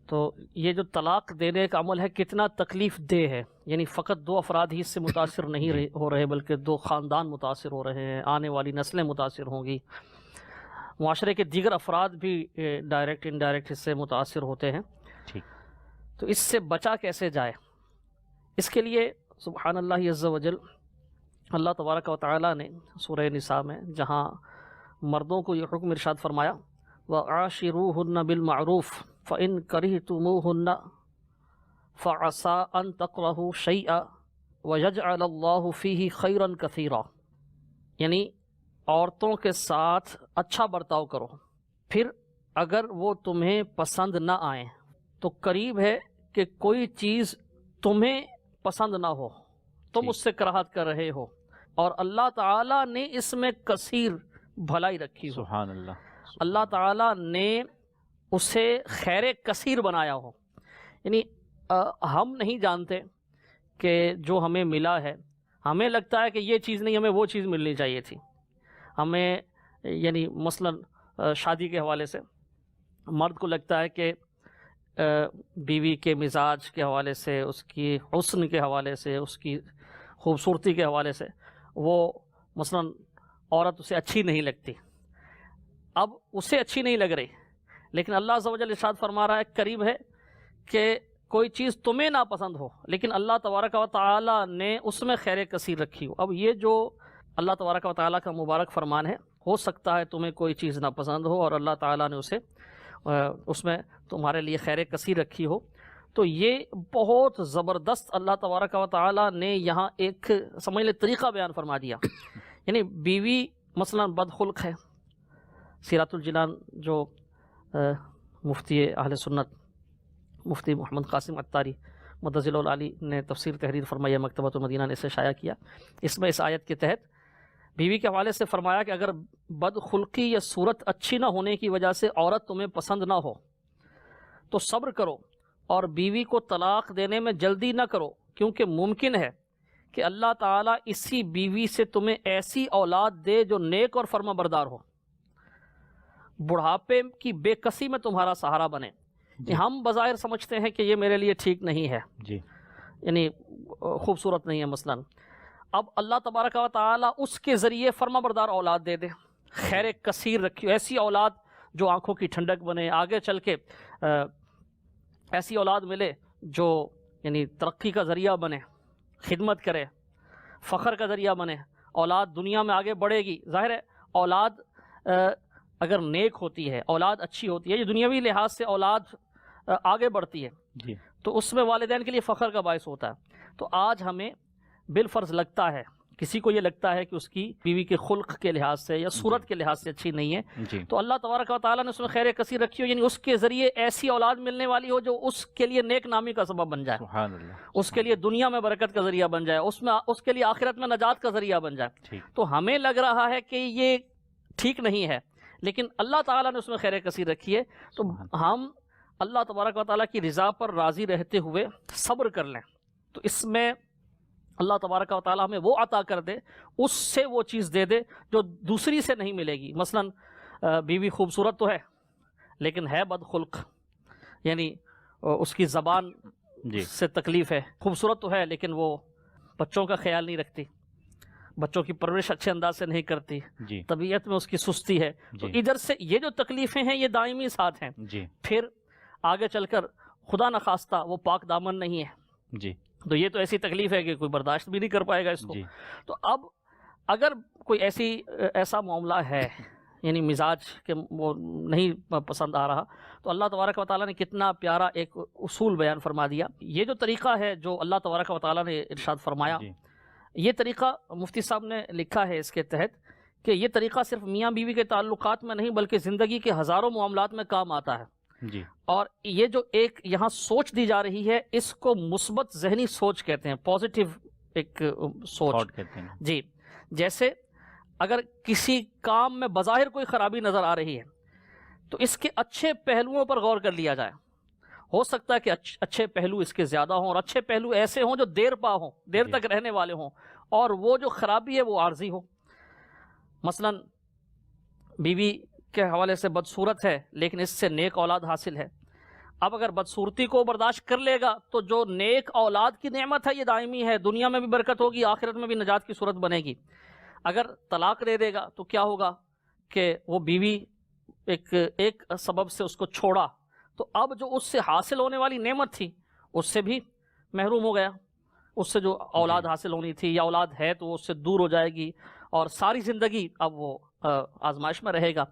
تو یہ جو طلاق دینے کا عمل ہے کتنا تکلیف دہ ہے، یعنی فقط 2 افراد ہی اس سے متاثر نہیں ہو رہے بلکہ 2 خاندان متاثر ہو رہے ہیں، آنے والی نسلیں متاثر ہوں گی، معاشرے کے دیگر افراد بھی ڈائریکٹ انڈائریکٹ اس سے متاثر ہوتے ہیں۔ تو اس سے بچا کیسے جائے؟ اس کے لیے سبحان اللہ عز و جل اللہ تبارک و تعالی نے سورہ نساء میں جہاں مردوں کو یہ حکم ارشاد فرمایا وَعَاشِرُوهُنَّ بِالْمَعْرُوفِ فَإِن كَرِهْتُمُوهُنَّ فَعَسَىٰ أَن تَكْرَهُوا شَيْئًا وَيَجْعَلَ اللَّهُ فِيهِ خَيْرًا كَثِيرًا، یعنی عورتوں کے ساتھ اچھا برتاؤ کرو، پھر اگر وہ تمہیں پسند نہ آئیں تو قریب ہے کہ کوئی چیز تمہیں پسند نہ ہو، تم اس سے کراہت کر رہے ہو، اور اللہ تعالیٰ نے اس میں کثیر بھلائی رکھی ہو، سبحان اللہ، اللہ تعالیٰ نے اسے خیر کثیر بنایا ہو۔ یعنی ہم نہیں جانتے کہ جو ہمیں ملا ہے، ہمیں لگتا ہے کہ یہ چیز نہیں، ہمیں وہ چیز ملنی چاہیے تھی، ہمیں یعنی مثلا شادی کے حوالے سے مرد کو لگتا ہے کہ بیوی کے مزاج کے حوالے سے، اس کی حسن کے حوالے سے، اس کی خوبصورتی کے حوالے سے وہ مثلا عورت اسے اچھی نہیں لگتی، اب اسے اچھی نہیں لگ رہی، لیکن اللہ عز و جل ارشاد فرما رہا ہے قریب ہے کہ کوئی چیز تمہیں ناپسند ہو لیکن اللہ تبارک و تعالی نے اس میں خیر کثیر رکھی ہو۔ اب یہ جو اللہ تبارک و تعالی کا مبارک فرمان ہے، ہو سکتا ہے تمہیں کوئی چیز ناپسند ہو اور اللہ تعالیٰ نے اس میں تمہارے لیے خیر کثیر رکھی ہو، تو یہ بہت زبردست اللہ تبارک و تعالیٰ نے یہاں ایک سمجھ لے طریقہ بیان فرما دیا۔ یعنی بیوی مثلا بدخلق ہے، سیرات الجنان جو مفتی اہل سنت مفتی محمد قاسم عطاری مدظل العالی نے تفسیر تحریر فرمائی، مکتبۃ المدینہ نے اسے شائع کیا، اس میں اس آیت کے تحت بیوی کے حوالے سے فرمایا کہ اگر بدخلقی یا صورت اچھی نہ ہونے کی وجہ سے عورت تمہیں پسند نہ ہو تو صبر کرو اور بیوی کو طلاق دینے میں جلدی نہ کرو، کیونکہ ممکن ہے کہ اللہ تعالیٰ اسی بیوی سے تمہیں ایسی اولاد دے جو نیک اور فرما بردار ہو، بڑھاپے کی بے کسی میں تمہارا سہارا بنے۔ ہم بظاہر سمجھتے ہیں کہ یہ میرے لیے ٹھیک نہیں ہے، یعنی خوبصورت نہیں ہے مثلا، اب اللہ تبارک و تعالیٰ اس کے ذریعے فرما بردار اولاد دے دے، خیر کثیر رکھی، ایسی اولاد جو آنکھوں کی ٹھنڈک بنے، آگے چل کے ایسی اولاد ملے جو یعنی ترقی کا ذریعہ بنے، خدمت کرے، فخر کا ذریعہ بنے، اولاد دنیا میں آگے بڑھے گی۔ ظاہر ہے اولاد اگر نیک ہوتی ہے، اولاد اچھی ہوتی ہے، یہ دنیاوی لحاظ سے اولاد آگے بڑھتی ہے تو اس میں والدین کے لیے فخر کا باعث ہوتا ہے۔ تو آج ہمیں بالفرض لگتا ہے، کسی کو یہ لگتا ہے کہ اس کی بیوی کے خلق کے لحاظ سے یا صورت کے لحاظ سے اچھی نہیں ہے، تو اللہ تبارک و تعالیٰ نے اس میں خیر کثیر رکھی ہو، یعنی اس کے ذریعے ایسی اولاد ملنے والی ہو جو اس کے لیے نیک نامی کا سبب بن جائے، سبحان اللہ، اس کے لیے دنیا میں برکت کا ذریعہ بن جائے، اس کے لیے آخرت میں نجات کا ذریعہ بن جائے۔ تو ہمیں لگ رہا ہے کہ یہ ٹھیک نہیں ہے، لیکن اللہ تعالیٰ نے اس میں خیر کثیر رکھی ہے، تو ہم اللہ تبارک و تعالیٰ کی رضا پر راضی رہتے ہوئے صبر کر لیں، تو اس میں اللہ تبارک و تعالیٰ ہمیں وہ عطا کر دے، اس سے وہ چیز دے دے جو دوسری سے نہیں ملے گی۔ مثلا بیوی خوبصورت تو ہے لیکن ہے بدخلق، یعنی اس کی زبان سے تکلیف ہے، خوبصورت تو ہے لیکن وہ بچوں کا خیال نہیں رکھتی، بچوں کی پرورش اچھے انداز سے نہیں کرتی، طبیعت میں اس کی سستی ہے، تو ادھر سے یہ جو تکلیفیں ہیں یہ دائمی ساتھ ہیں، پھر آگے چل کر خدا نخواستہ وہ پاک دامن نہیں ہے، تو یہ تو ایسی تکلیف ہے کہ کوئی برداشت بھی نہیں کر پائے گا اس کو۔ تو اب اگر کوئی ایسا معاملہ ہے یعنی مزاج کہ وہ نہیں پسند آ رہا، تو اللہ تبارک و تعالیٰ نے کتنا پیارا ایک اصول بیان فرما دیا۔ یہ جو طریقہ ہے جو اللہ تبارک و تعالیٰ نے ارشاد فرمایا، یہ طریقہ مفتی صاحب نے لکھا ہے اس کے تحت کہ یہ طریقہ صرف میاں بیوی کے تعلقات میں نہیں بلکہ زندگی کے ہزاروں معاملات میں کام آتا ہے، اور یہ جو ایک یہاں سوچ دی جا رہی ہے اس کو مثبت ذہنی سوچ کہتے ہیں، پازیٹیو ایک سوچ کہتے ہیں۔ جیسے اگر کسی کام میں بظاہر کوئی خرابی نظر آ رہی ہے تو اس کے اچھے پہلوؤں پر غور کر لیا جائے، ہو سکتا ہے کہ اچھے پہلو اس کے زیادہ ہوں، اور اچھے پہلو ایسے ہوں جو دیر پا ہوں، دیر تک رہنے والے ہوں، اور وہ جو خرابی ہے وہ عارضی ہو۔ مثلا بیوی کے حوالے سے بدصورت ہے لیکن اس سے نیک اولاد حاصل ہے، اب اگر بدصورتی کو برداشت کر لے گا تو جو نیک اولاد کی نعمت ہے یہ دائمی ہے، دنیا میں بھی برکت ہوگی، آخرت میں بھی نجات کی صورت بنے گی۔ اگر طلاق دے دے گا تو کیا ہوگا کہ وہ بیوی ایک سبب سے اس کو چھوڑا تو اب جو اس سے حاصل ہونے والی نعمت تھی اس سے بھی محروم ہو گیا، اس سے جو اولاد حاصل ہونی تھی، یا اولاد ہے تو وہ اس سے دور ہو جائے گی، اور ساری زندگی اب وہ آزمائش میں رہے گا۔